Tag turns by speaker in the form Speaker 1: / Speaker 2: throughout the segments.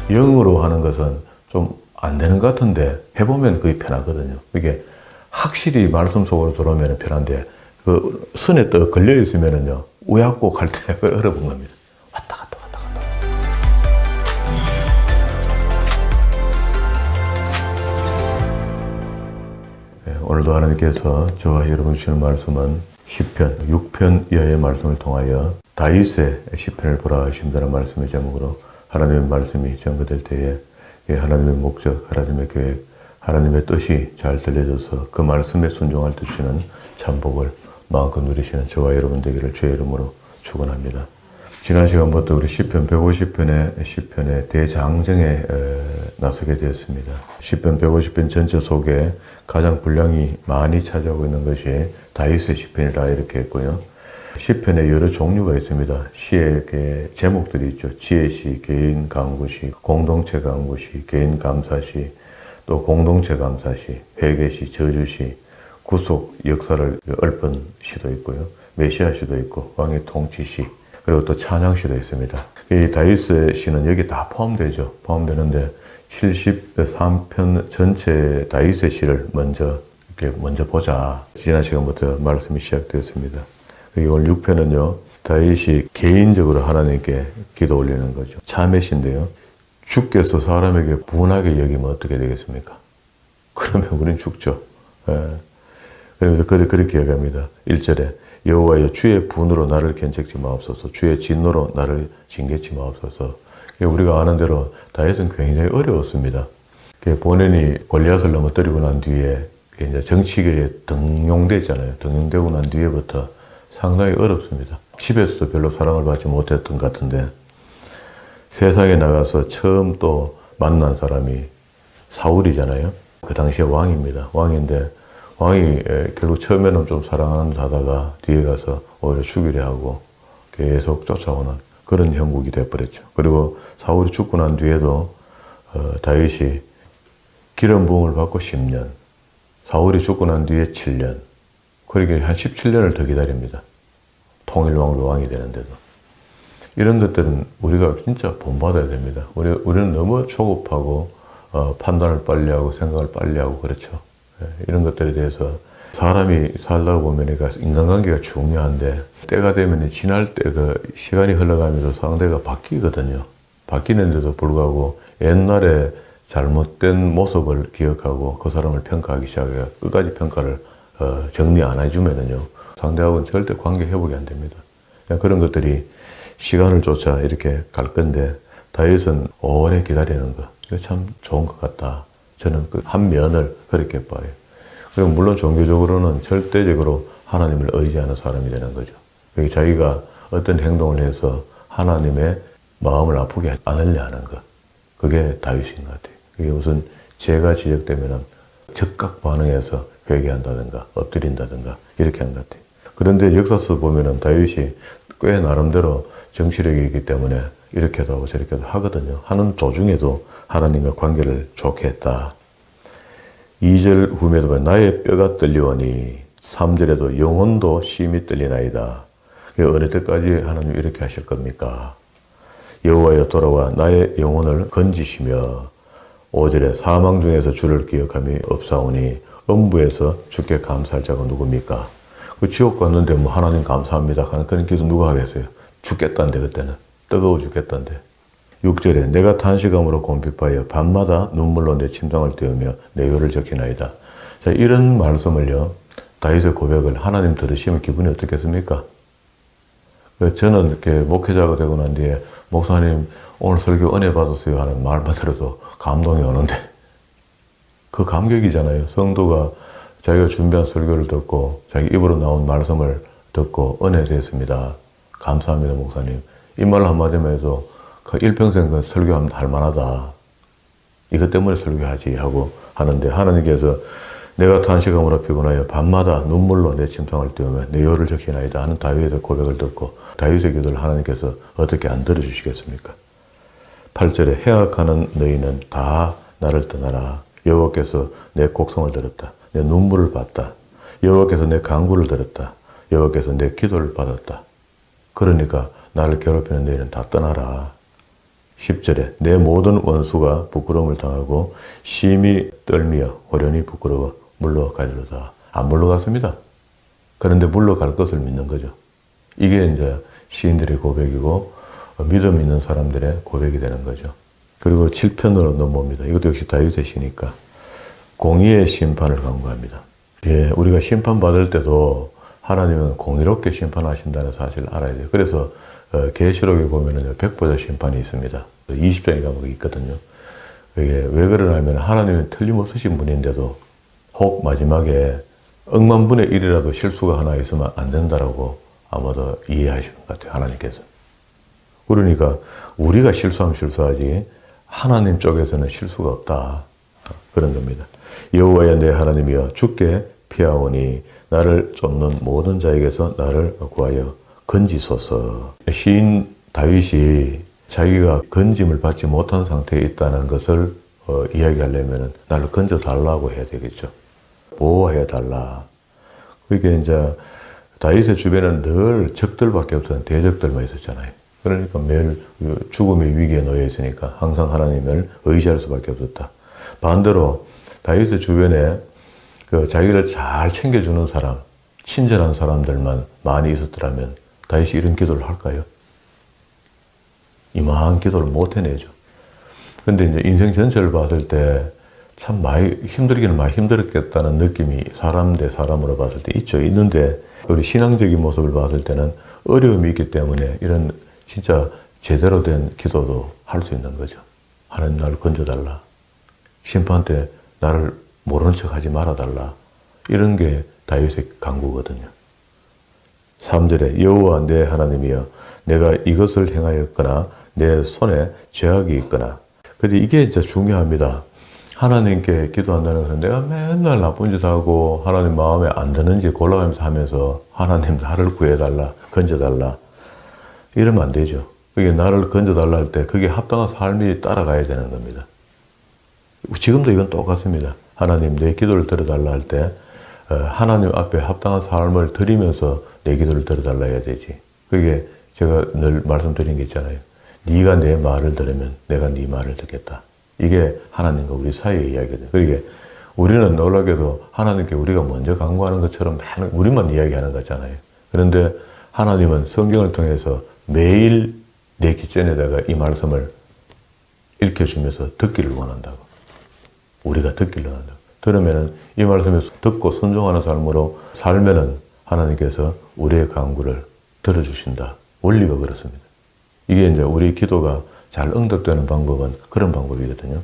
Speaker 1: 영어로 하는 것은 좀 안 되는 것 같은데 해보면 거의 편하거든요. 이게 확실히 말씀 속으로 들어오면 편한데 그 선에 떠 걸려 있으면은요 우약곡 할 때 어려운 겁니다. 왔다 갔다 왔다 갔다. 네, 오늘도 하나님께서 저와 여러분 주시는 말씀은 시편 6편여의 말씀을 통하여 다윗의 시편을 보라 하신다는 말씀의 제목으로 하나님의 말씀이 전거될 때에 하나님의 목적, 하나님의 계획, 하나님의 뜻이 잘 들려져서 그 말씀에 순종할 때 주시는 참복을 마음껏 누리시는 저와 여러분 되기를 주의 이름으로 축원합니다. 지난 시간부터 우리 시편 150편의 대장정에 나서게 되었습니다. 시편 150편 전체 속에 가장 분량이 많이 차지하고 있는 것이 다윗의 시편이라 이렇게 했고요. 시편에 여러 종류가 있습니다. 시의 제목들이 있죠. 지혜시, 개인 강구시, 공동체 강구시, 개인 감사시, 또 공동체 감사시, 회개시, 저주시, 구속 역사를 읊은 시도 있고요. 메시아 시도 있고, 왕의 통치시, 그리고 또 찬양시도 있습니다. 이 다윗의 시는 여기 다 포함되죠. 포함되는데 73편 전체 다윗의 시를 먼저 보자. 지난 시간부터 말씀이 시작되었습니다. 오늘 6편은요, 다윗이 개인적으로 하나님께 기도 올리는 거죠. 참회시인데요. 주께서 사람에게 분하게 여기면 어떻게 되겠습니까? 그러면 우린 죽죠. 그러면서 그렇게 얘기합니다. 1절에 여호와여 주의 분으로 나를 견책지 마옵소서, 주의 진노로 나를 징계치 마옵소서. 우리가 아는 대로 다윗은 굉장히 어려웠습니다. 본인이 골리앗을 넘어뜨리고 난 뒤에 이제 정치계에 등용되잖아요. 등용되고 난 뒤에부터 상당히 어렵습니다. 집에서도 별로 사랑을 받지 못했던 것 같은데 세상에 나가서 처음 또 만난 사람이 사울이잖아요. 그 당시에 왕입니다. 왕인데 왕이 결국 처음에는 좀 사랑하는 하다가 뒤에 가서 오히려 죽이려 하고 계속 쫓아오는 그런 형국이 돼버렸죠. 그리고 사울이 죽고 난 뒤에도 다윗이 기름 부음을 받고 10년, 사울이 죽고 난 뒤에 7년, 그러니까 한 17년을 더 기다립니다. 통일왕으로 왕이 되는데도. 이런 것들은 우리가 진짜 본받아야 됩니다. 우리는 너무 조급하고 판단을 빨리 하고 생각을 빨리 하고 그렇죠. 이런 것들에 대해서 사람이 살다 보면 인간관계가 중요한데 때가 되면 지날 때 시간이 흘러가면서 상대가 바뀌거든요. 바뀌는데도 불구하고 옛날에 잘못된 모습을 기억하고 그 사람을 평가하기 시작해요. 끝까지 평가를 정리 안 해주면은요. 상대하고는 절대 관계 회복이 안 됩니다. 그런 것들이 시간을 쫓아 이렇게 갈 건데 다윗은 오래 기다리는 거 이거 참 좋은 것 같다. 저는 그 한 면을 그렇게 봐요. 그리고 물론 종교적으로는 절대적으로 하나님을 의지하는 사람이 되는 거죠. 자기가 어떤 행동을 해서 하나님의 마음을 아프게 않으려 하는 것. 그게 다윗인 것 같아요. 그게 무슨 죄가 지적되면 즉각 반응해서 회개한다든가 엎드린다든가 이렇게 한 것 같아요. 그런데 역사서 보면은 다윗이 꽤 나름대로 정치력이 있기 때문에 이렇게도 하고 저렇게도 하거든요. 하는 도중에도 하나님과 관계를 좋게 했다. 2절 후에도 보면 나의 뼈가 떨리오니 3절에도 영혼도 심히 떨리나이다. 어느 때까지 하나님 이렇게 하실 겁니까? 여호와여 돌아와 나의 영혼을 건지시며 5절에 사망 중에서 주를 기억함이 없사오니 음부에서 주께 감사할 자가 누굽니까? 그 지옥 갔는데 뭐 하나님 감사합니다 하는 그런 기도 누가 하겠어요? 죽겠다는데 그때는. 뜨거워 죽겠다는데. 6절에 내가 탄식함으로 곰핍하여 밤마다 눈물로 내 침상을 떼우며 내 요를 적히나이다. 자, 이런 말씀을요. 다윗의 고백을 하나님 들으시면 기분이 어떻겠습니까? 저는 이렇게 목회자가 되고 난 뒤에 목사님 오늘 설교 은혜 받았어요 하는 말만 들어도 감동이 오는데 그 감격이잖아요. 성도가 자기가 준비한 설교를 듣고 자기 입으로 나온 말씀을 듣고 은혜 됐습니다. 감사합니다 목사님. 이 말 한마디만 해도 그 일평생 그 설교하면 할 만하다. 이것 때문에 설교하지 하고 하는데 하나님께서 내가 탄식함으로 피곤하여 밤마다 눈물로 내 침상을 떼우며 내 요를 적히나이다 하는 다윗의 고백을 듣고 다윗의 기도를 하나님께서 어떻게 안 들어주시겠습니까? 8절에 해악하는 너희는 다 나를 떠나라. 여호와께서 내 곡성을 들었다. 내 눈물을 봤다. 여호와께서 내 간구를 들었다. 여호와께서 내 기도를 받았다. 그러니까 나를 괴롭히는 너희는 다 떠나라. 10절에 내 모든 원수가 부끄러움을 당하고 심히 떨미어 호련히 부끄러워 물러가리로다. 안 물러갔습니다. 그런데 물러갈 것을 믿는 거죠. 이게 이제 시인들의 고백이고 믿음 있는 사람들의 고백이 되는 거죠. 그리고 7편으로 넘어옵니다. 이것도 역시 다윗의 시니까 공의의 심판을 강구합니다. 예, 우리가 심판받을 때도 하나님은 공의롭게 심판하신다는 사실을 알아야 돼요. 그래서 계시록에 보면은 백보자 심판이 있습니다. 20장인가 있거든요. 이게 왜 그러냐면 하나님은 틀림없으신 분인데도 혹 마지막에 억만분의 1이라도 실수가 하나 있으면 안 된다라고 아마도 이해하시는 것 같아요. 하나님께서. 그러니까 우리가 실수하면 실수하지 하나님 쪽에서는 실수가 없다. 그런 겁니다. 여호와여 내 하나님이여 주께 피하오니 나를 쫓는 모든 자에게서 나를 구하여 건지소서. 시인 다윗이 자기가 건짐을 받지 못한 상태에 있다는 것을 이야기하려면 나를 건져달라고 해야 되겠죠. 보호해 달라. 그게 이제 다윗의 주변에는 늘 적들밖에 없던 대적들만 있었잖아요. 그러니까 매일 죽음의 위기에 놓여 있으니까 항상 하나님을 의지할 수밖에 없었다. 반대로 다윗의 주변에 자기를 잘 챙겨주는 사람, 친절한 사람들만 많이 있었더라면 다윗이 이런 기도를 할까요? 이만한 기도를 못 해내죠. 근데 이제 인생 전체를 봤을 때 참 많이 힘들기는 많이 힘들었겠다는 느낌이 사람 대 사람으로 봤을 때 있죠. 있는데 우리 신앙적인 모습을 봤을 때는 어려움이 있기 때문에 이런 진짜 제대로 된 기도도 할 수 있는 거죠. 하나님 나를 건져달라. 심판 때 나를 모르는 척 하지 말아달라. 이런 게 다윗의 간구거든요. 3절에 여호와 내 하나님이여 내가 이것을 행하였거나 내 손에 죄악이 있거나. 근데 이게 진짜 중요합니다. 하나님께 기도한다는 것은 내가 맨날 나쁜 짓 하고 하나님 마음에 안 드는지 골라가면서 하면서 하나님 나를 구해달라, 건져달라. 이러면 안 되죠. 그게 나를 건져달라 할 때 그게 합당한 삶이 따라가야 되는 겁니다. 지금도 이건 똑같습니다. 하나님 내 기도를 들어달라 할 때 하나님 앞에 합당한 삶을 드리면서 내 기도를 들어달라 해야 되지. 그게 제가 늘 말씀드린 게 있잖아요. 네가 내 말을 들으면 내가 네 말을 듣겠다. 이게 하나님과 우리 사이의 이야기거든요. 그러게 우리는 놀랍게도 하나님께 우리가 먼저 간구하는 것처럼 맨날 우리만 이야기하는 거잖아요. 그런데 하나님은 성경을 통해서 매일 내 귓전에다가 이 말씀을 읽혀주면서 듣기를 원한다고. 우리가 듣기를 원한다고. 들으면은 이 말씀을 듣고 순종하는 삶으로 살면은 하나님께서 우리의 간구를 들어주신다. 원리가 그렇습니다. 이게 이제 우리 기도가 잘 응답되는 방법은 그런 방법이거든요.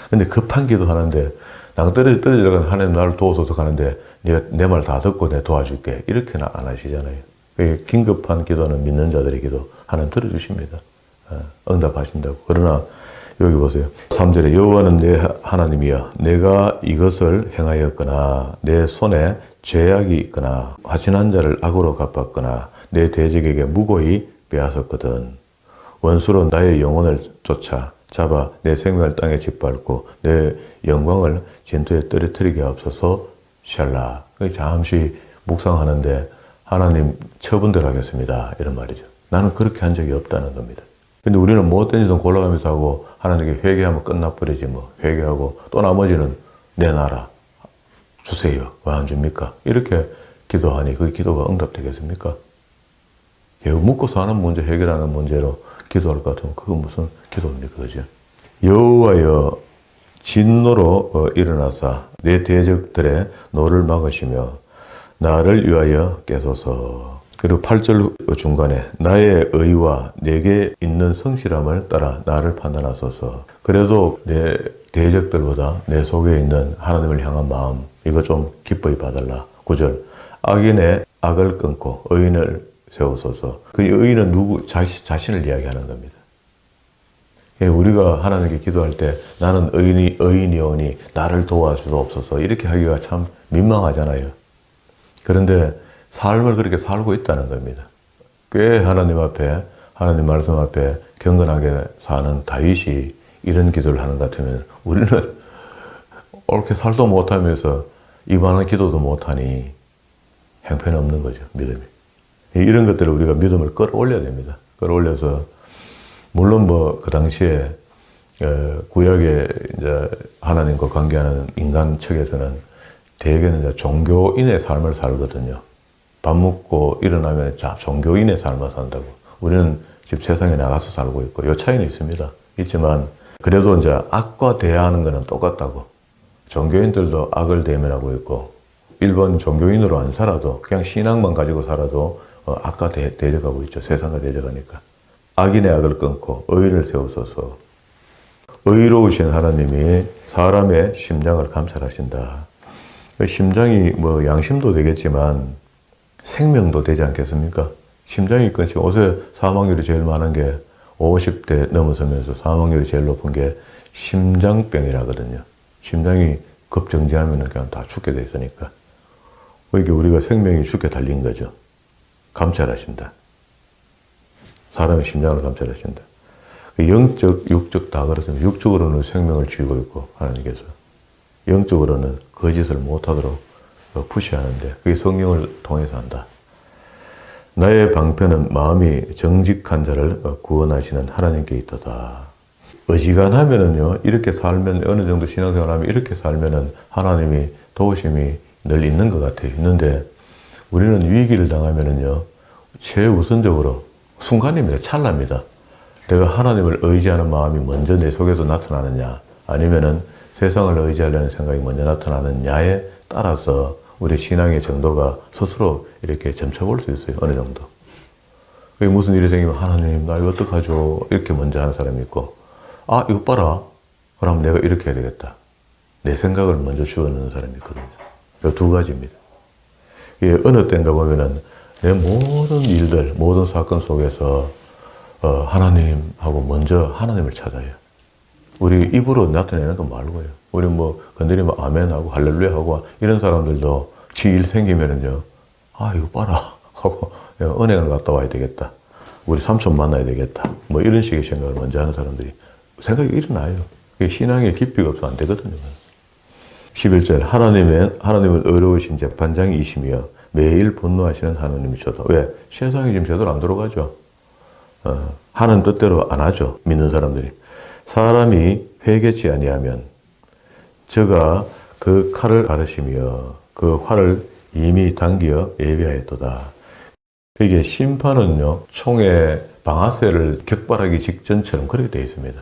Speaker 1: 근데 급한 기도 하는데 떨어져가는 하나님 나를 도우소서 하는데 네가 내 말 다 듣고 내가 도와줄게. 이렇게는 안 하시잖아요. 긴급한 기도는 믿는 자들의 기도 하나님 들어주십니다. 응답하신다고. 그러나 여기 보세요. 3절에 여호와는 내 하나님이여 내가 이것을 행하였거나 내 손에 죄악이 있거나 화친한 자를 악으로 갚았거나 내 대적에게 무고히 빼앗았거든. 원수로 나의 영혼을 쫓아 잡아 내 생명을 땅에 짓밟고 내 영광을 진토에 떨어뜨리게 하옵소서. 샬라. 잠시 묵상하는데 하나님 처분대로 하겠습니다. 이런 말이죠. 나는 그렇게 한 적이 없다는 겁니다. 근데 우리는 못된 짓은 골라가면서 하고 하나님께 회개하면 끝나버리지 뭐. 회개하고 또 나머지는 내 나라 주세요. 왜 안 줍니까? 이렇게 기도하니 그 기도가 응답되겠습니까? 묻고 사는 문제 해결하는 문제로 기도할 것 같으면 그건 무슨 기도입니까? 그죠? 여호와여 진노로 일어나사 내 대적들의 노를 막으시며 나를 위하여 깨소서. 그리고 8절 중간에 나의 의와 내게 있는 성실함을 따라 나를 판단하소서. 그래도 내 대적들보다 내 속에 있는 하나님을 향한 마음 이거 좀 기뻐히 봐달라. 9절 악인의 악을 끊고 의인을 세우소서. 그 의인은 누구? 자신을 이야기하는 겁니다. 우리가 하나님께 기도할 때 나는 의인이오니 나를 도와주옵소서 이렇게 하기가 참 민망하잖아요. 그런데 삶을 그렇게 살고 있다는 겁니다. 꽤 하나님 앞에 하나님 말씀 앞에 경건하게 사는 다윗이 이런 기도를 하는 것 같으면 우리는 옳게 살도 못하면서 이만한 기도도 못하니 형편없는 거죠. 믿음이. 이런 것들을 우리가 믿음을 끌어올려야 됩니다. 끌어올려서 물론 뭐 그 당시에 구약에 이제 하나님과 관계하는 인간 측에서는 대개는 이제 종교인의 삶을 살거든요. 밥 먹고 일어나면 자 종교인의 삶을 산다고. 우리는 지금 세상에 나가서 살고 있고 요 차이는 있습니다. 있지만 그래도 이제 악과 대하는 거는 똑같다고. 종교인들도 악을 대면하고 있고 일본 종교인으로 안 살아도 그냥 신앙만 가지고 살아도 악과 대적하고 있죠. 세상과 대적하니까. 악인의 악을 끊고 의인을 세우소서. 의로우신 하나님이 사람의 심장을 감찰하신다. 심장이 뭐 양심도 되겠지만 생명도 되지 않겠습니까? 심장이 끊지. 요새 사망률이 제일 많은 게 50대 넘어서면서 사망률이 제일 높은 게 심장병이라거든요. 심장이 급정지하면 그냥 다 죽게 돼 있으니까. 이게 우리가 생명이 죽게 달린 거죠. 감찰하신다. 사람의 심장을 감찰하신다. 영적, 육적 다 그렇습니다. 육적으로는 생명을 쥐고 있고 하나님께서 영적으로는 거짓을 못하도록 푸시하는데 그게 성령을 통해서 한다. 나의 방편은 마음이 정직한 자를 구원하시는 하나님께 있도다. 어지간하면은요, 이렇게 살면, 어느 정도 신앙생활하면 이렇게 살면은 하나님이 도우심이 늘 있는 것 같아요. 있는데 우리는 위기를 당하면은요, 최우선적으로 순간입니다. 찰나입니다. 내가 하나님을 의지하는 마음이 먼저 내 속에서 나타나느냐, 아니면은 세상을 의지하려는 생각이 먼저 나타나느냐에 따라서 우리 신앙의 정도가 스스로 이렇게 점쳐볼 수 있어요. 어느 정도. 그게 무슨 일이 생기면 하나님, 나 이거 어떡하죠? 이렇게 먼저 하는 사람이 있고, 아, 이거 봐라. 그럼 내가 이렇게 해야 되겠다. 내 생각을 먼저 주어넣는 사람이 있거든요. 이 두 가지입니다. 이게 어느 때인가 보면은 내 모든 일들, 모든 사건 속에서 하나님하고 먼저 하나님을 찾아요. 우리 입으로 나타내는 거 말고요. 우리 뭐 건드리면 아멘하고 할렐루야하고 이런 사람들도 지 일 생기면은요, 아, 이거 봐라 하고 은행을 갔다 와야 되겠다. 우리 삼촌 만나야 되겠다. 뭐 이런 식의 생각을 먼저 하는 사람들이 생각이 일어나요. 신앙의 깊이가 없으면 안 되거든요. 11절 하나님은 어려우신 재판장이시며 매일 분노하시는 하나님이셔도. 왜? 세상이 지금 제대로 안 들어가죠. 하는 뜻대로 안 하죠. 믿는 사람들이. 사람이 회개치 아니하면 저가 그 칼을 가르시며 그 활을 이미 당기어 예비하였도다. 이게 심판은요, 총의 방아쇠를 격발하기 직전처럼 그렇게 되어 있습니다.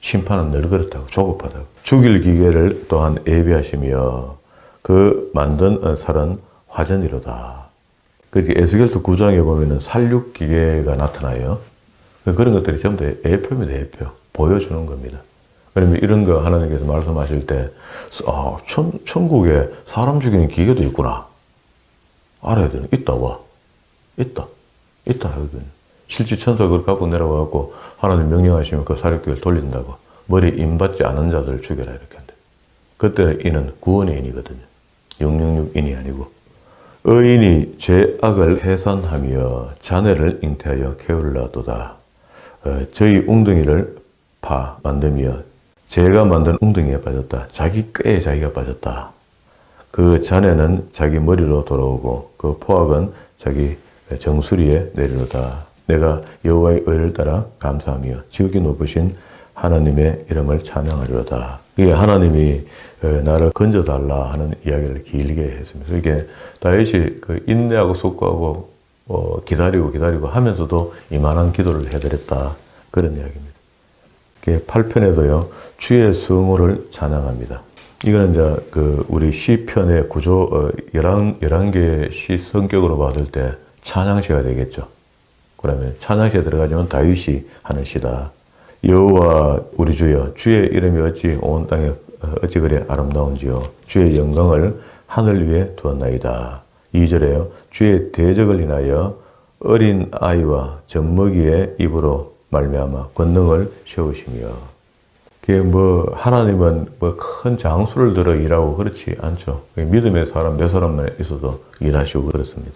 Speaker 1: 심판은 늘 그렇다고, 조급하다고. 죽일 기계를 또한 예비하시며 그 만든 살은 화전이로다. 그렇게 에스겔서 9장에 보면은 살육 기계가 나타나요. 그런 것들이 전부 다 예표입니다, 예표. 보여주는 겁니다. 그러면 이런 거 하나님께서 말씀하실 때, 천국에 사람 죽이는 기계도 있구나. 알아야 돼요. 있다, 와. 있다 하거든요. 실제 천사가 갖고 내려와갖고 하나님 명령하시면 그 사륙기를 돌린다고. 머리 임받지 않은 자들을 죽여라 이렇게 한대. 그때 이는 구원의 인이거든요. 666인이 아니고. 의인이 죄악을 해산하며 자네를 잉태하여 게을러도다. 저희 웅덩이를 만들며 죄가 만든 웅덩이에 빠졌다. 자기 꾀에 자기가 빠졌다. 그 자네는 자기 머리로 돌아오고 그 포악은 자기 정수리에 내리로다. 내가 여호와의 의를 따라 감사하며 지극히 높으신 하나님의 이름을 찬양하리로다. 이게 하나님이 나를 건져달라 하는 이야기를 길게 했습니다. 이게 다윗이 그 인내하고 숙고하고 기다리고 하면서도 이만한 기도를 해드렸다. 그런 이야기입니다. 8편에도요, 주의 성호를 찬양합니다. 이거는 이제 우리 시편의 구조, 11개의 시 성격으로 받을 때 찬양시가 되겠죠. 그러면 찬양시에 들어가지만 다윗이 하는 시다. 여호와 우리 주여, 주의 이름이 어찌 온 땅에 어찌 그리 아름다운지요. 주의 영광을 하늘 위에 두었나이다. 2절에요. 주의 대적을 인하여 어린 아이와 젖먹이의 입으로 말미암아 권능을 세우시며. 그게 하나님은 큰 장수를 들어 일하고 그렇지 않죠. 믿음의 사람 몇 사람만 있어도 일하시고 그렇습니다.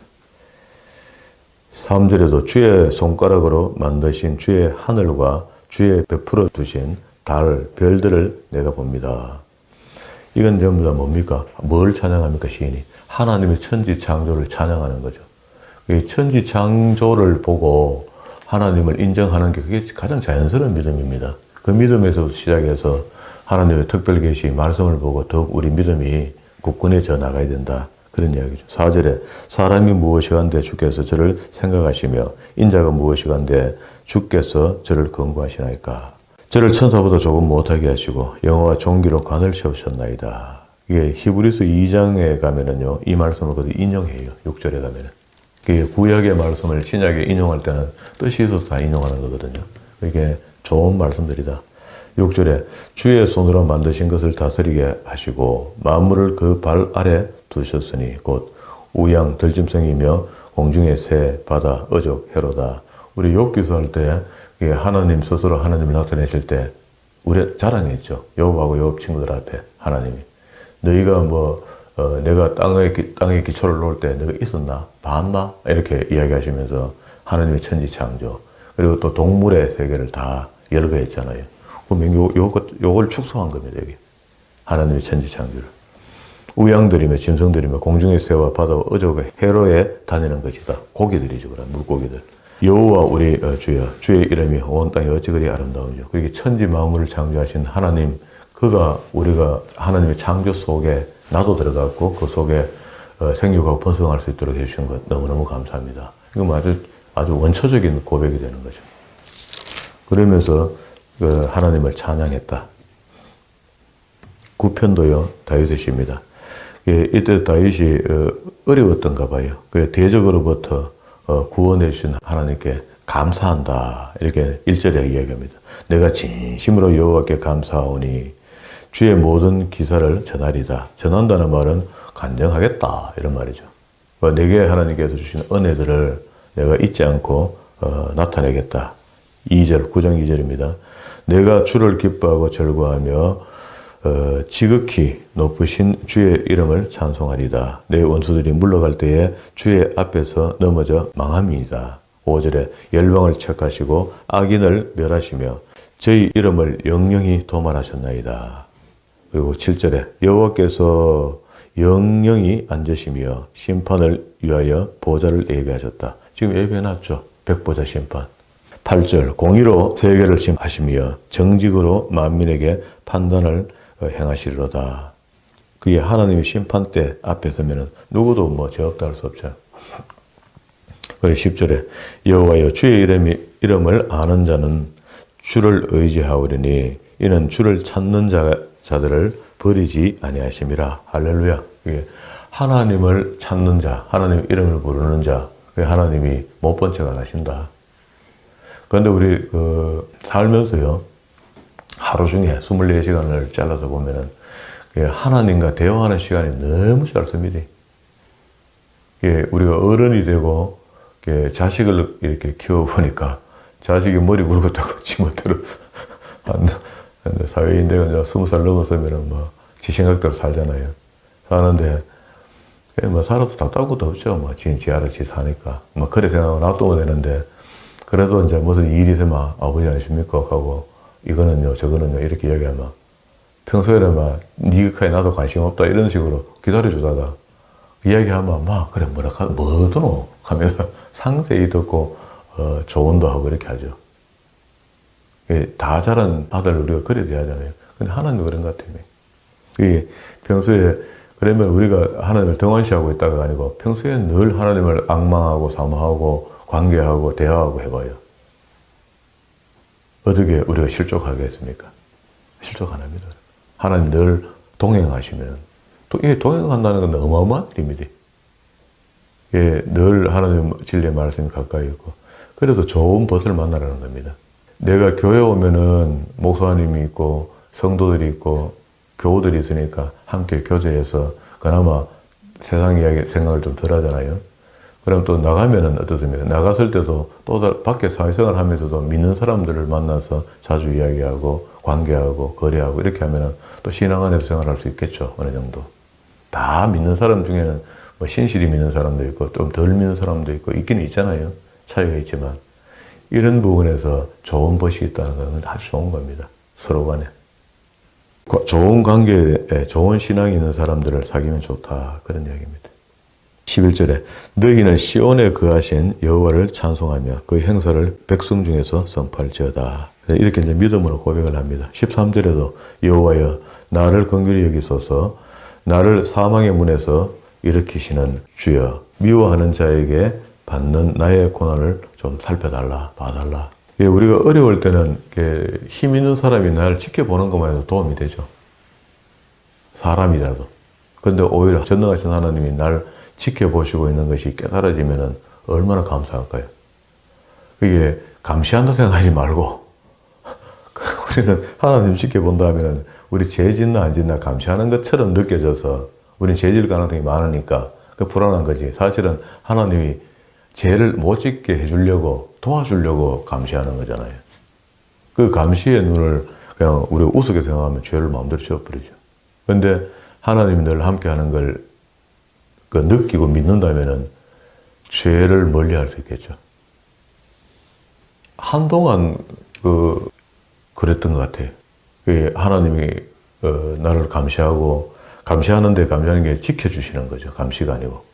Speaker 1: 3절에도 주의 손가락으로 만드신 주의 하늘과 주의 베풀어 두신 달, 별들을 내가 봅니다. 이건 전부 다 뭡니까? 뭘 찬양합니까, 시인이? 하나님의 천지 창조를 찬양하는 거죠. 이 천지 창조를 보고 하나님을 인정하는 게 그게 가장 자연스러운 믿음입니다. 그 믿음에서 시작해서 하나님의 특별 계시 말씀을 보고 더욱 우리 믿음이 굳건해져 나가야 된다. 그런 이야기죠. 4절에 사람이 무엇이간데 주께서 저를 생각하시며 인자가 무엇이간데 주께서 저를 권고하시나이까. 저를 천사보다 조금 못하게 하시고 영어와 종기로 관을 세우셨나이다. 이게 히브리서 2장에 가면은요, 이 말씀을 그대로 인용해요. 6절에 가면은. 그게 구약의 말씀을 신약에 인용할 때는 뜻이 있어서 다 인용하는 거거든요. 이게 좋은 말씀들이다. 6절에 주의 손으로 만드신 것을 다스리게 하시고 만물을 그 발 아래 두셨으니 곧 우양 들짐승이며 공중의 새, 바다, 어족, 해로다. 우리 욥기서 할 때 하나님 스스로 하나님을 나타내실 때 우리 자랑했죠. 욥하고 욥 친구들 앞에 하나님이 너희가 내가 땅에 기초를 놓을 때 너가 있었나? 봤나? 이렇게 이야기하시면서 하나님의 천지 창조 그리고 또 동물의 세계를 다 열거했잖아요. 그러면 요걸 축소한 겁니다. 여기 하나님의 천지 창조를. 우양들이며 짐승들이며 공중의 새와 바다와 어족의 해로에 다니는 것이다. 고기들이죠. 그런 물고기들. 여호와 우리 주의 이름이 온 땅에 어찌 그리 아름다운지. 그게 천지 만물을 창조하신 하나님, 우리가 하나님의 창조 속에 나도 들어갔고 그 속에 생육하고 번성할 수 있도록 해주신 것 너무너무 감사합니다. 이건 아주 원초적인 고백이 되는 거죠. 그러면서 하나님을 찬양했다. 9편도요 다윗의 시입니다. 이때 다윗이 어려웠던가 봐요. 대적으로부터 구원해 주신 하나님께 감사한다. 이렇게 1절에 이야기합니다. 내가 진심으로 여호와께 감사하오니 주의 모든 기사를 전하리다. 전한다는 말은 간증하겠다. 이런 말이죠. 내게 하나님께서 주신 은혜들을 내가 잊지 않고 나타내겠다. 2절, 9장 2절입니다. 내가 주를 기뻐하고 절구하며 지극히 높으신 주의 이름을 찬송하리다. 내 원수들이 물러갈 때에 주의 앞에서 넘어져 망함이다. 5절에 열방을 책하시고 악인을 멸하시며 저희 이름을 영영히 도말하셨나이다. 그리고 7절에 여호와께서 영영히 앉으시며 심판을 위하여 보좌를 예비하셨다. 지금 예비해놨죠. 백보자 심판. 8절 공의로 세계를 심하시며 정직으로 만민에게 판단을 행하시리로다. 그게 하나님의 심판대 앞에 서면은 누구도 죄 없다 할 수 없죠. 그리고 10절에 여호와여 주의 이름을 아는 자는 주를 의지하오리니 이는 주를 찾는 자들을 버리지 아니하심이라. 할렐루야. 이게 하나님을 찾는 자, 하나님 이름을 부르는 자, 하나님이 못 본 척 안 하신다. 그런데 우리 살면서요. 하루 중에 24시간을 잘라서 보면은 하나님과 대화하는 시간이 너무 짧습니다. 우리가 어른이 되고 자식을 이렇게 키워보니까 자식이 머리 굵었다고 지멋대로 사회인데가 이제 20살 넘었으면은 지 생각대로 살잖아요. 사는데 살아도 답답한 것도 없죠. 지 알아 지 사니까 그래 생각하고 놔두면 되는데 그래도 이제 무슨 일이 있으면 아버지 아니십니까 하고 이거는요, 저거는요, 이렇게 이야기하면 평소에는 니가카에 나도 관심 없다 이런 식으로 기다려주다가 이야기하면 그래 뭐더노 하면서 상세히 듣고 조언도 하고 이렇게 하죠. 다 자란 아들 우리가 그래 돼야 하잖아요. 근데 하나님도 그런 것 같아요. 평소에 그러면 우리가 하나님을 등한시하고 있다가 아니고 평소에 늘 하나님을 악망하고 사모하고 관계하고 대화하고 해봐요. 어떻게 우리가 실족하겠습니까? 실족 안 합니다. 하나님 늘 동행하시면, 이게 동행한다는 건 어마어마한 일입니다. 늘 하나님 진리의 말씀이 가까이 있고, 그래도 좋은 벗을 만나라는 겁니다. 내가 교회 오면은 목사님이 있고, 성도들이 있고, 교우들이 있으니까 함께 교제해서 그나마 세상 이야기 생각을 좀 덜 하잖아요. 그럼 또 나가면은 어떻습니까? 나갔을 때도 또 밖에 사회생활 하면서도 믿는 사람들을 만나서 자주 이야기하고 관계하고 거래하고 이렇게 하면은 또 신앙 안에서 생활할 수 있겠죠. 어느 정도. 다 믿는 사람 중에는 신실히 믿는 사람도 있고 좀 덜 믿는 사람도 있고 있기는 있잖아요. 차이가 있지만 이런 부분에서 좋은 벗이 있다는 것은 아주 좋은 겁니다. 서로 간에. 좋은 관계에 좋은 신앙이 있는 사람들을 사귀면 좋다. 그런 이야기입니다. 11절에 너희는 시온에 거하신 여호와를 찬송하며 그 행사를 백성 중에서 선포할지어다. 이렇게 이제 믿음으로 고백을 합니다. 13절에도 여호와여 나를 긍휼히 여기소서 나를 사망의 문에서 일으키시는 주여 미워하는 자에게 받는 나의 고난을 좀 살펴달라 봐달라. 우리가 어려울 때는 힘 있는 사람이 나를 지켜보는 것만 해도 도움이 되죠. 사람이라도. 그런데 오히려 전능하신 하나님이 날 지켜보시고 있는 것이 깨달아지면 얼마나 감사할까요? 그게 감시한다 생각하지 말고 우리는 하나님 지켜본다 하면 우리 죄 짓나 안 짓나 감시하는 것처럼 느껴져서 우리는 죄 질 가능성이 많으니까 그 불안한 거지. 사실은 하나님이 죄를 못 짓게 해주려고 도와주려고 감시하는 거잖아요. 그 감시의 눈을 그냥 우리가 우습게 생각하면 죄를 마음대로 지어버리죠. 그런데 하나님이 늘 함께하는 걸 느끼고 믿는다면 죄를 멀리할 수 있겠죠. 한동안 그랬던 것 같아요. 하나님이 나를 감시하는데 감시하는 게 지켜주시는 거죠. 감시가 아니고.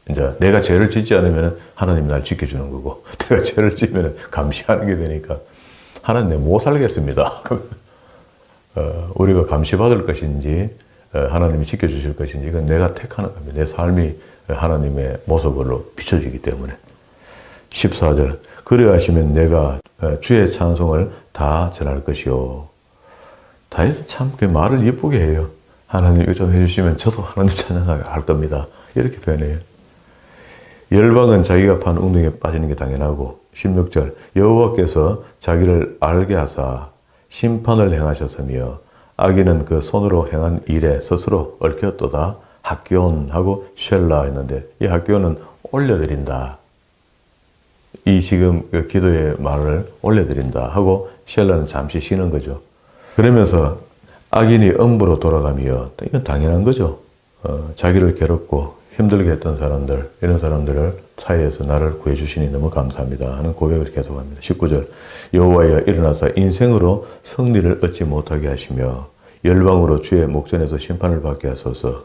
Speaker 1: 이제 내가 죄를 짓지 않으면 하나님이 날 지켜주는 거고, 내가 죄를 지으면 감시하는 게 되니까 하나님 내가 못 살겠습니다. 우리가 감시받을 것인지 하나님이 지켜주실 것인지 이건 내가 택하는 겁니다. 내 삶이 하나님의 모습으로 비춰지기 때문에. 14절 그리하시면 내가 주의 찬송을 다 전할 것이요. 다윗은 참 그 말을 예쁘게 해요. 하나님 이거 좀 해주시면 저도 하나님 찬양할 겁니다. 이렇게 표현해요. 열방은 자기가 판 웅덩이에 빠지는 게 당연하고 16절 여호와께서 자기를 알게 하사 심판을 행하셨으며 악인은 그 손으로 행한 일에 스스로 얽혔도다. 학교온하고 쉘라 했는데 이 학교는 올려드린다. 이 지금 그 기도의 말을 올려드린다 하고 쉘라는 잠시 쉬는 거죠. 그러면서 악인이 엄부로 돌아가며 이건 당연한 거죠. 자기를 괴롭고 힘들게 했던 사람들, 이런 사람들을 사이에서 나를 구해주시니 너무 감사합니다 하는 고백을 계속합니다. 19절 여호와여 일어나사 인생으로 승리를 얻지 못하게 하시며 열방으로 주의 목전에서 심판을 받게 하소서.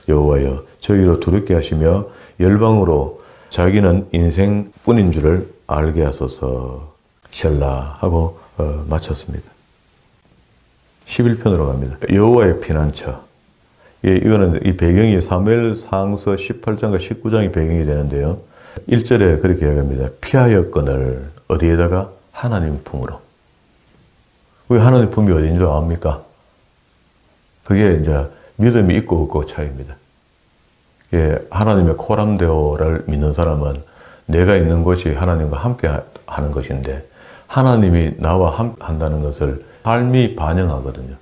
Speaker 1: 여호와여 저희로 두렵게 하시며 열방으로 자기는 인생뿐인 줄을 알게 하소서. 샬라 하고 마쳤습니다. 11편으로 갑니다. 여호와의 피난처. 이거는 이 배경이 사무엘상서 18장과 19장이 배경이 되는데요. 1절에 그렇게 이야기합니다. 피하였거늘 어디에다가 하나님 품으로. 왜 하나님 품이 어디인 줄 압니까? 그게 이제 믿음이 있고 없고 차이입니다. 하나님의 코람데오를 믿는 사람은 내가 있는 곳이 하나님과 함께 하는 것인데 하나님이 나와 한다는 것을 삶이 반영하거든요.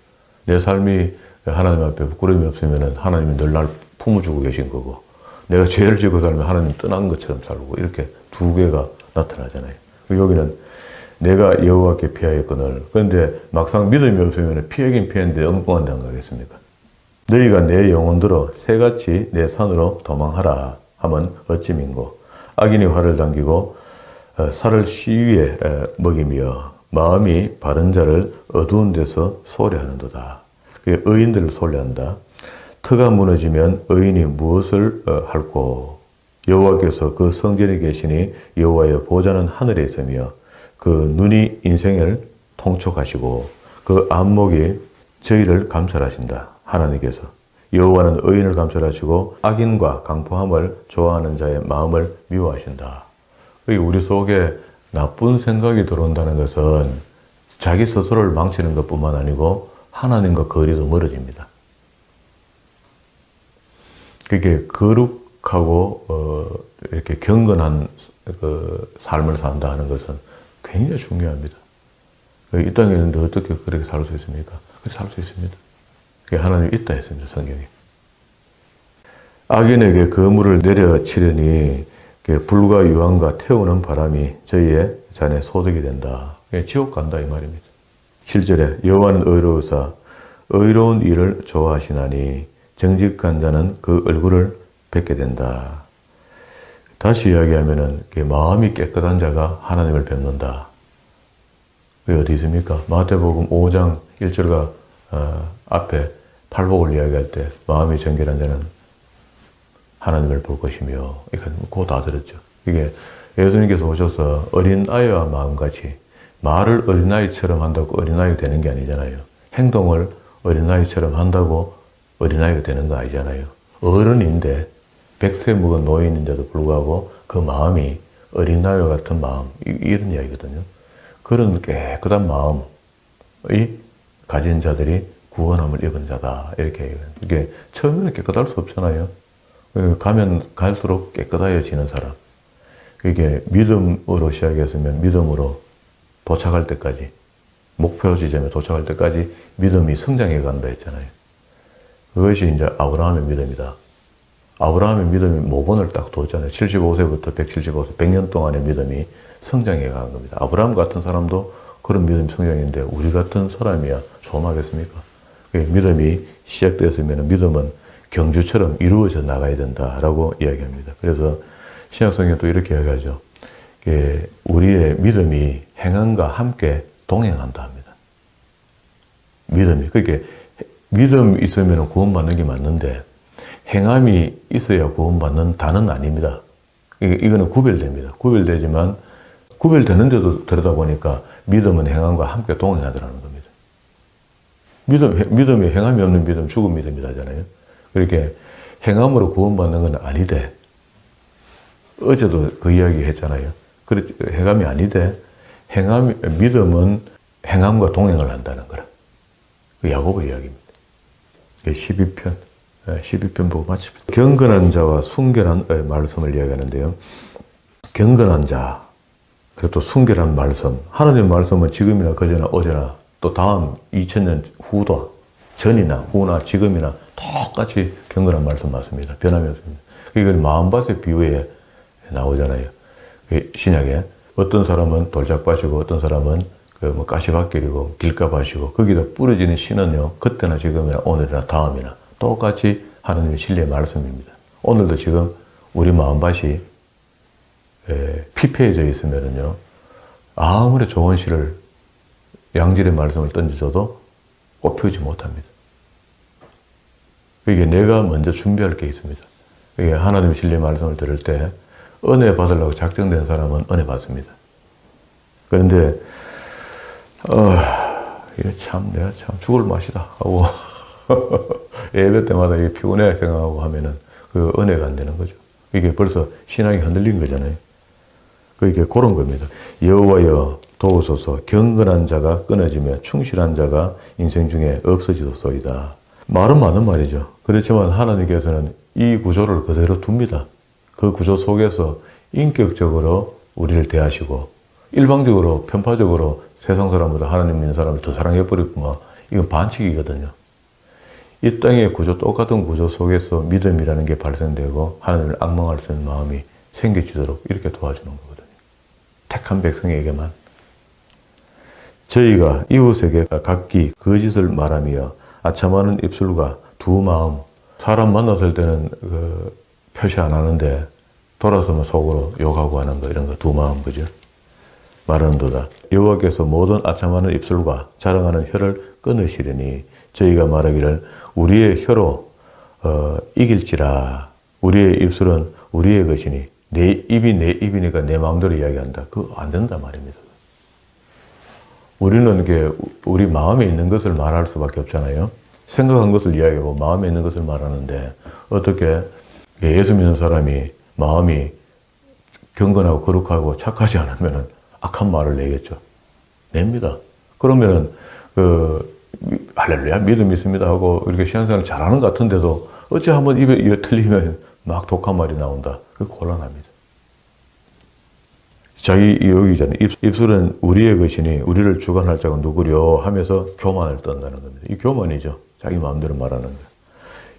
Speaker 1: 내 삶이 하나님 앞에 부끄러움이 없으면 하나님이 늘 날 품어주고 계신 거고 내가 죄를 지고 살면 하나님 떠난 것처럼 살고 이렇게 두 개가 나타나잖아요. 여기는 내가 여호와께 피하였거늘 그런데 막상 믿음이 없으면 피하긴 피했는데 엉뚱한 데 안 가겠습니까? 너희가 내 영혼들어 새같이 내 산으로 도망하라 하면 어찌민고 악인이 활을 당기고 살을 시위에 먹이며 마음이 바른 자를 어두운 데서 소리하는도다. 의인들을 소리한다. 터가 무너지면 의인이 무엇을 할꼬? 여호와께서 그 성전에 계시니 여호와의 보좌는 하늘에 있으며 그 눈이 인생을 통촉하시고 그 안목이 저희를 감찰하신다. 하나님께서 여호와는 의인을 감찰하시고 악인과 강포함을 좋아하는 자의 마음을 미워하신다. 우리 속에 나쁜 생각이 들어온다는 것은 자기 스스로를 망치는 것뿐만 아니고 하나님과 거리도 멀어집니다. 그게 거룩하고 이렇게 경건한 그 삶을 산다 하는 것은 굉장히 중요합니다. 이 땅에 있는데 어떻게 그렇게 살 수 있습니까? 그렇게 살 수 있습니다. 그게 하나님이 있다 했습니다. 성경에. 악인에게 그물을 내려치려니 불과 유황과 태우는 바람이 저희의 잔에 소득이 된다. 지옥 간다 이 말입니다. 7절에 여호와는 의로우사 의로운 일을 좋아하시나니 정직한 자는 그 얼굴을 뵙게 된다. 다시 이야기하면은 마음이 깨끗한 자가 하나님을 뵙는다. 그게 어디 있습니까? 마태복음 5장 1절과 앞에 팔복을 이야기할 때 마음이 정결한 자는 하나님을 볼 것이며, 이건 그거 다 들었죠. 이게 예수님께서 오셔서 어린아이와 마음같이 말을 어린아이처럼 한다고 어린아이가 되는 게 아니잖아요. 행동을 어린아이처럼 한다고 어린아이가 되는 거 아니잖아요. 어른인데 100세 먹은 노인인데도 불구하고 그 마음이 어린아이와 같은 마음, 이런 이야기거든요. 그런 깨끗한 마음이 가진 자들이 구원함을 입은 자다. 이렇게 얘기해요. 이게 처음에는 깨끗할 수 없잖아요. 가면 갈수록 깨끗해지는 사람. 이게 믿음으로 시작했으면 믿음으로 도착할 때까지, 목표 지점에 도착할 때까지 믿음이 성장해 간다 했잖아요. 그것이 이제 아브라함의 믿음이다. 아브라함의 믿음이 모본을 딱 뒀잖아요. 75세부터 175세, 100년 동안의 믿음이 성장해 간 겁니다. 아브라함 같은 사람도 그런 믿음이 성장했는데 우리 같은 사람이야 조음하겠습니까? 믿음이 시작되었으면 믿음은 경주처럼 이루어져 나가야 된다라고 이야기합니다. 그래서 신약성경은 또 이렇게 이야기하죠. 우리의 믿음이 행함과 함께 동행한다 합니다. 믿음이. 그러니까 믿음 있으면 구원받는 게 맞는데 행함이 있어야 구원받는다는 아닙니다. 이거는 구별됩니다. 구별되지만 구별되는데도 들여다보니까 믿음은 행함과 함께 동행하더라는 겁니다. 믿음이 행함이 없는 믿음, 죽은 믿음이라잖아요. 그렇게 행함으로 구원받는 건 아니되, 어제도 그 이야기 했잖아요. 행함이 아니되, 믿음은 행함과 동행을 한다는 거라. 그 야고보 이야기입니다. 12편. 12편 보고 마칩니다. 경건한 자와 순결한 말씀을 이야기하는데요. 경건한 자, 그리고 또 순결한 말씀. 하나님 말씀은 지금이나 그제나 어제나 또 다음 2000년 후도 전이나 후나 지금이나 똑같이 경건한 말씀 맞습니다. 변함이 없습니다. 이건 마음밭의 비유에 나오잖아요. 신약에 어떤 사람은 돌짝밭이고 어떤 사람은 가시밭길이고 길가밭이고 거기다 뿌려지는 씨는요, 그때나 지금이나 오늘이나 다음이나 똑같이 하나님의 진리의 말씀입니다. 오늘도 지금 우리 마음밭이 피폐해져 있으면은요, 아무리 좋은 씨를 양질의 말씀을 던져줘도 꽃피우지 못합니다. 이게 내가 먼저 준비할 게 있습니다. 이게 하나님의 진리의 말씀을 들을 때 은혜 받으려고 작정된 사람은 은혜 받습니다. 그런데 이게 참 내가 참 죽을 맛이다 하고 예배 때마다 이게 피곤해 생각하고 하면은 그 은혜가 안 되는 거죠. 이게 벌써 신앙이 흔들린 거잖아요. 그게 그런 겁니다. 여호와여 도우소서, 경건한 자가 끊어지며 충실한 자가 인생 중에 없어지소서이다. 말은 맞는 말이죠. 그렇지만 하나님께서는 이 구조를 그대로 둡니다. 그 구조 속에서 인격적으로 우리를 대하시고 일방적으로 편파적으로 세상 사람보다 하나님 믿는 사람을 더 사랑해버리구만, 이건 반칙이거든요. 이 땅의 구조, 똑같은 구조 속에서 믿음이라는 게 발생되고 하나님을 악망할 수 있는 마음이 생겨지도록 이렇게 도와주는 거거든요. 택한 백성에게만. 저희가 이웃에게 각기 거짓을 말하며 아첨하는 입술과 두 마음. 사람 만났을 때는 표시 안 하는데 돌아서면 속으로 욕하고 하는 거, 이런 거 두 마음, 그죠? 말하는도다. 여호와께서 모든 아첨하는 입술과 자랑하는 혀를 끊으시리니 저희가 말하기를 우리의 혀로 이길지라. 우리의 입술은 우리의 것이니 내 입이 내 입이니까 내 마음대로 이야기한다. 그거 안 된단 말입니다. 우리는 이게 우리 마음에 있는 것을 말할 수밖에 없잖아요. 생각한 것을 이야기하고 마음에 있는 것을 말하는데 어떻게 예수 믿는 사람이 마음이 경건하고 거룩하고 착하지 않으면 악한 말을 내겠죠. 냅니다. 그러면은 할렐루야 믿음 있습니다 하고 이렇게 신앙생활을 잘하는 것 같은데도 어째 한번 입에 틀리면 막 독한 말이 나온다. 그 곤란합니다. 자기 여기잖아요. 입술은 우리의 것이니 우리를 주관할 자가 누구려 하면서 교만을 떤다는 겁니다. 이 교만이죠. 자기 마음대로 말하는 거예요.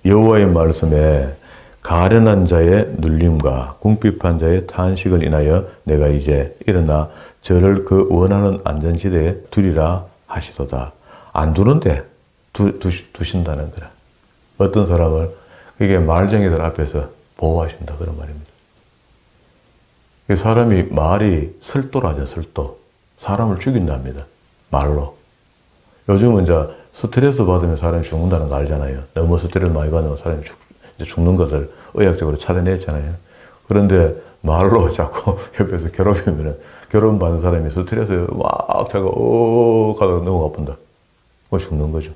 Speaker 1: 여호와의 말씀에 가련한 자의 눌림과 궁핍한 자의 탄식을 인하여 내가 이제 일어나 저를 그 원하는 안전지대에 두리라 하시도다. 안 두는데 두신다는 거라. 어떤 사람을 그게 말쟁이들 앞에서 보호하신다, 그런 말입니다. 사람이 말이 설도라죠, 설도. 사람을 죽인답니다. 말로. 요즘은 이제 스트레스 받으면 사람이 죽는다는 거 알잖아요. 너무 스트레스 많이 받으면 사람이 이제 죽는 것을 의학적으로 찾아냈잖아요. 그런데 말로 자꾸 옆에서 괴롭히면은 괴롭받는 사람이 스트레스에 막 자가 가다가 너무 아픈다. 그거 죽는 거죠.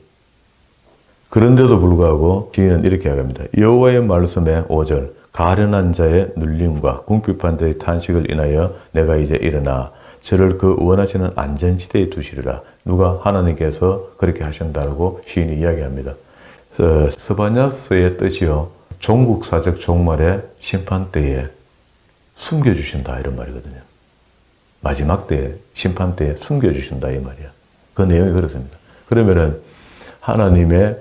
Speaker 1: 그런데도 불구하고 시인은 이렇게 이야기합니다. 여호와의 말씀의 5절 가련한 자의 눌림과 궁핍한 자의 탄식을 인하여 내가 이제 일어나 저를 그 원하시는 안전지대에 두시리라. 누가? 하나님께서 그렇게 하신다고 시인이 이야기합니다. 스바냐스의 뜻이요. 종국사적 종말의 심판 때에 숨겨주신다 이런 말이거든요. 마지막 때에 심판 때에 숨겨주신다 이 말이야. 그 내용이 그렇습니다. 그러면은 하나님의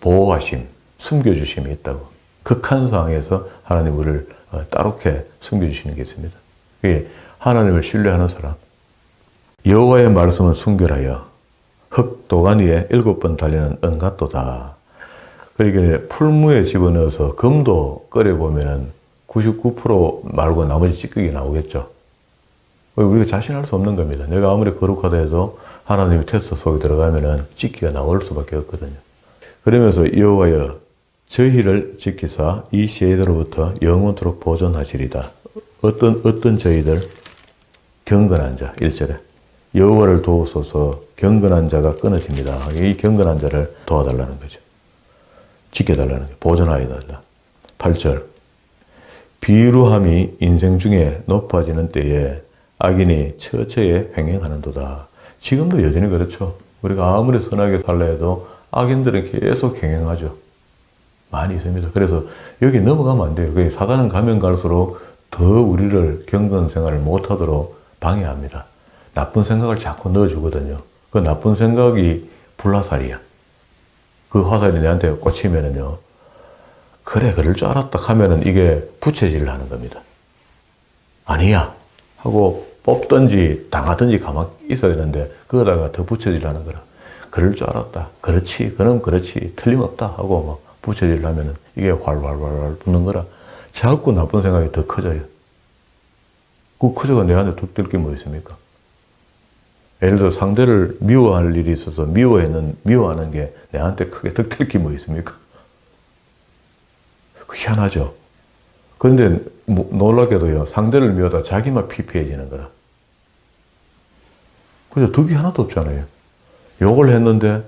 Speaker 1: 보호하심, 숨겨주심이 있다고. 극한 상황에서 하나님 우리를 따롭게 숨겨주시는 게 있습니다. 그게 하나님을 신뢰하는 사람. 여호와의 말씀은 순결하여 흙 도간 위에 7번 달리는 은갓도다. 그러니까 풀무에 집어넣어서 금도 끓여보면은 99% 말고 나머지 찌꺼기 나오겠죠. 우리가 자신할 수 없는 겁니다. 내가 아무리 거룩하다 해도 하나님의 테스트 속에 들어가면은 찌꺼기가 나올 수밖에 없거든요. 그러면서 여호와여 저희를 지키사 이 시대로부터 영원토록 보존하시리다. 어떤 저희들? 경건한 자. 1절에 여호와를 도우소서 경건한 자가 끊어집니다. 이 경건한 자를 도와달라는 거죠. 지켜달라는 거죠. 보존하여 달라. 8절 비루함이 인생 중에 높아지는 때에 악인이 처처에 횡행하는도다. 지금도 여전히 그렇죠. 우리가 아무리 선하게 살려 해도 악인들은 계속 횡행하죠. 많이 있습니다. 그래서 여기 넘어가면 안 돼요. 사단은 가면 갈수록 더 우리를 경건 생활을 못하도록 방해합니다. 나쁜 생각을 자꾸 넣어주거든요. 그 나쁜 생각이 불화살이야. 그 화살이 내한테 꽂히면은요. 그래, 그럴 줄 알았다 하면은 이게 부채질을 하는 겁니다. 아니야 하고 뽑든지 당하든지 가만히 있어야 되는데 그거다가 더 부채질 하는 거라. 그럴 줄 알았다. 그렇지. 그럼 그렇지. 틀림없다 하고 막 부채질 하면은 이게 활활활활 붙는 거라. 자꾸 나쁜 생각이 더 커져요. 그 커져가 내한테 득될 게 뭐 있습니까? 예를 들어 상대를 미워할 일이 있어서 미워하는 게 내한테 크게 득될 게 뭐 있습니까? 희한하죠. 그런데 놀랍게도요, 상대를 미워하다 자기만 피폐해지는 거라. 그죠? 득이 하나도 없잖아요. 욕을 했는데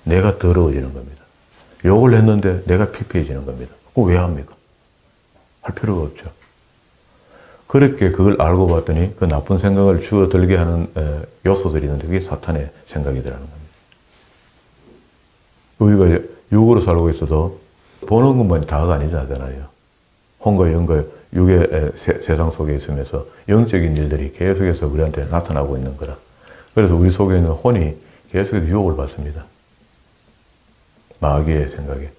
Speaker 1: 내가 더러워지는 겁니다. 욕을 했는데 내가 피폐해지는 겁니다. 그거 왜 합니까? 할 필요가 없죠. 그렇게 그걸 알고 봤더니 그 나쁜 생각을 주어들게 하는 요소들이 있는데 그게 사탄의 생각이더라는 겁니다. 우리가 육으로 살고 있어도 보는 것만이 다가 아니잖아요. 혼과 영과 육의 세상 속에 있으면서 영적인 일들이 계속해서 우리한테 나타나고 있는 거라. 그래서 우리 속에 있는 혼이 계속해서 유혹을 받습니다. 마귀의 생각에.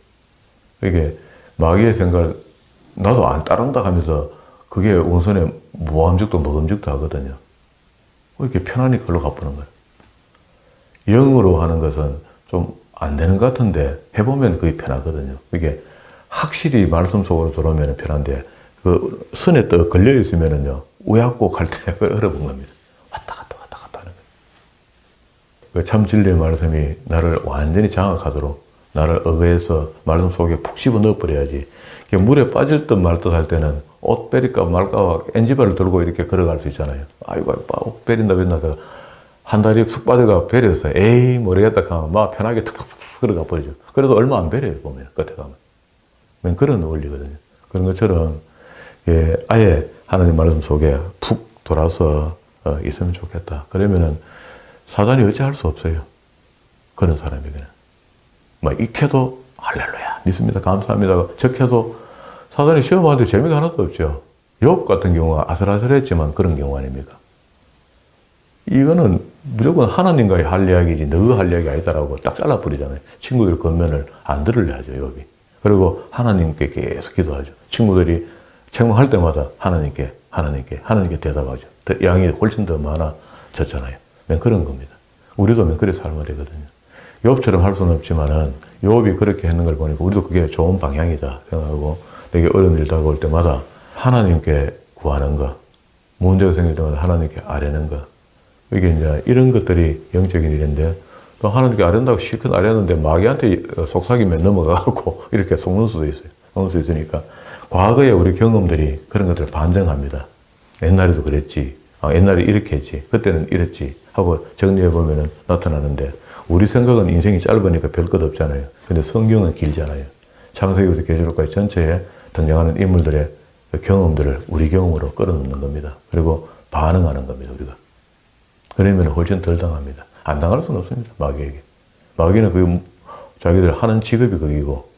Speaker 1: 이게 마귀의 생각, 나도 안 따른다 하면서 그게 온선에 모함직도 먹음직도 하거든요. 이렇게 편안히 그걸로 갚는 거예요. 영으로 하는 것은 좀 안 되는 것 같은데 해보면 그게 편하거든요. 이게 확실히 말씀 속으로 들어오면 편한데 그 선에 또 걸려 있으면은요 우약고 갈 때 어려운 겁니다. 왔다 갔다 하는 거예요. 참 진리의 말씀이 나를 완전히 장악하도록 나를 억해서 말씀 속에 푹 씹어 넣어버려야지. 물에 빠질 듯 말 듯 할 때는 옷 베릴까 말까 엔지발을 들고 이렇게 걸어갈 수 있잖아요. 아이고, 옷 베린다 하다가 한 다리 쑥 빠져가 베렸어요. 에이, 모르겠다 하면 막 편하게 툭툭툭 걸어가 버리죠. 그래도 얼마 안 베려요, 보면. 끝에 가면. 그런 원리거든요. 그런 것처럼, 아예 하나님 말씀 속에 푹 돌아서 있으면 좋겠다. 그러면은 사단이 어찌할 수 없어요. 그런 사람이 그냥. 막 익혀도 할렐루야, 믿습니다, 감사합니다. 적혀도 사단이 시험하는데 재미가 하나도 없죠. 욥 같은 경우가 아슬아슬했지만 그런 경우 아닙니까? 이거는 무조건 하나님과의 할 이야기지 너가 할 이야기 아니다라고 딱 잘라버리잖아요. 친구들 겉면을 안 들으려 하죠, 욥이. 그리고 하나님께 계속 기도하죠. 친구들이 책망할 때마다 하나님께 대답하죠. 양이 훨씬 더 많아졌잖아요. 그런 겁니다. 우리도 그렇게 살면 되거든요. 욥처럼 할 수는 없지만은 욥이 그렇게 했는 걸 보니까 우리도 그게 좋은 방향이다 생각하고 되게 어려운 일 다가올 때마다 하나님께 구하는 거, 문제가 생길 때마다 하나님께 아뢰는 거. 이게 이제 이런 것들이 영적인 일인데 또 하나님께 아련다고 실컷 아련는데 마귀한테 속삭이면 넘어가고 이렇게 속는 수도 있어요. 속는 수 있으니까 과거의 우리 경험들이 그런 것들을 반증합니다. 옛날에도 그랬지. 옛날에 이렇게 했지. 그때는 이랬지. 하고 정리해보면 나타나는데 우리 생각은 인생이 짧으니까 별 것 없잖아요. 근데 성경은 길잖아요. 창세기부터 계시록까지 전체에 등장하는 인물들의 경험들을 우리 경험으로 끌어넣는 겁니다. 그리고 반응하는 겁니다, 우리가. 그러면 훨씬 덜 당합니다. 안 당할 수는 없습니다, 마귀에게. 마귀는 그 자기들 하는 직업이 거기고,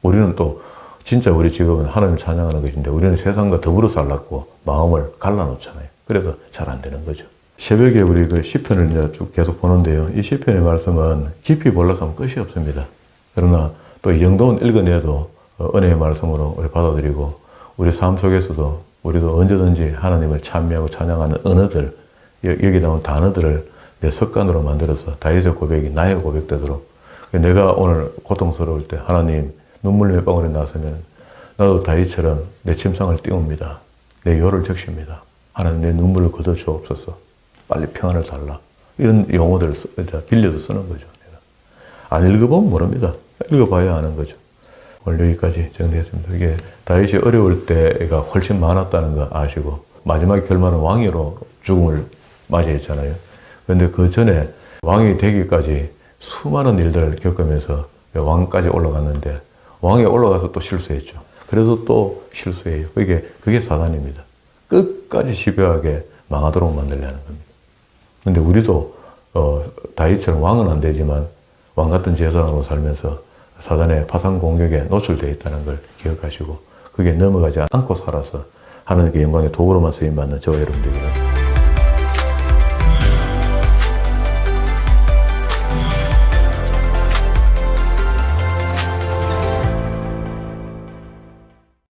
Speaker 1: 우리는 또 진짜 우리 직업은 하나님을 찬양하는 것인데, 우리는 세상과 더불어 살랐고, 마음을 갈라놓잖아요. 그래서 잘 안 되는 거죠. 새벽에 우리 그 시편을 이제 쭉 계속 보는데요. 이 시편의 말씀은 깊이 몰락하면 끝이 없습니다. 그러나 또 이 정도는 읽어내도 은혜의 말씀으로 우리 받아들이고, 우리 삶 속에서도 우리도 언제든지 하나님을 찬미하고 찬양하는 언어들, 여기 나온 단어들을 내 습관으로 만들어서 다윗의 고백이 나의 고백되도록, 내가 오늘 고통스러울 때 하나님 눈물 몇 방울이 나서면 나도 다윗처럼 내 침상을 띄웁니다. 내 요를 적십니다. 하나님 내 눈물을 걷어 주옵소서. 빨리 평안을 달라. 이런 용어들을 빌려서 쓰는 거죠. 내가. 안 읽어보면 모릅니다. 읽어봐야 아는 거죠. 오늘 여기까지 정리했습니다. 이게 다윗이 어려울 때가 훨씬 많았다는 거 아시고 마지막 결말은 왕위로 죽음을 맞이했잖아요. 그런데 그 전에 왕이 되기까지 수많은 일들을 겪으면서 왕까지 올라갔는데 왕에 올라가서 또 실수했죠. 그래서 또 실수해요. 그게 사단입니다. 끝까지 집요하게 망하도록 만들려는 겁니다. 근데 우리도 다윗처럼 왕은 안 되지만 왕 같은 제사장으로 살면서 사단의 파상 공격에 노출되어 있다는 걸 기억하시고 그게 넘어가지 않고 살아서 하나님께 영광의 도구로만 쓰임받는 저와 여러분들이라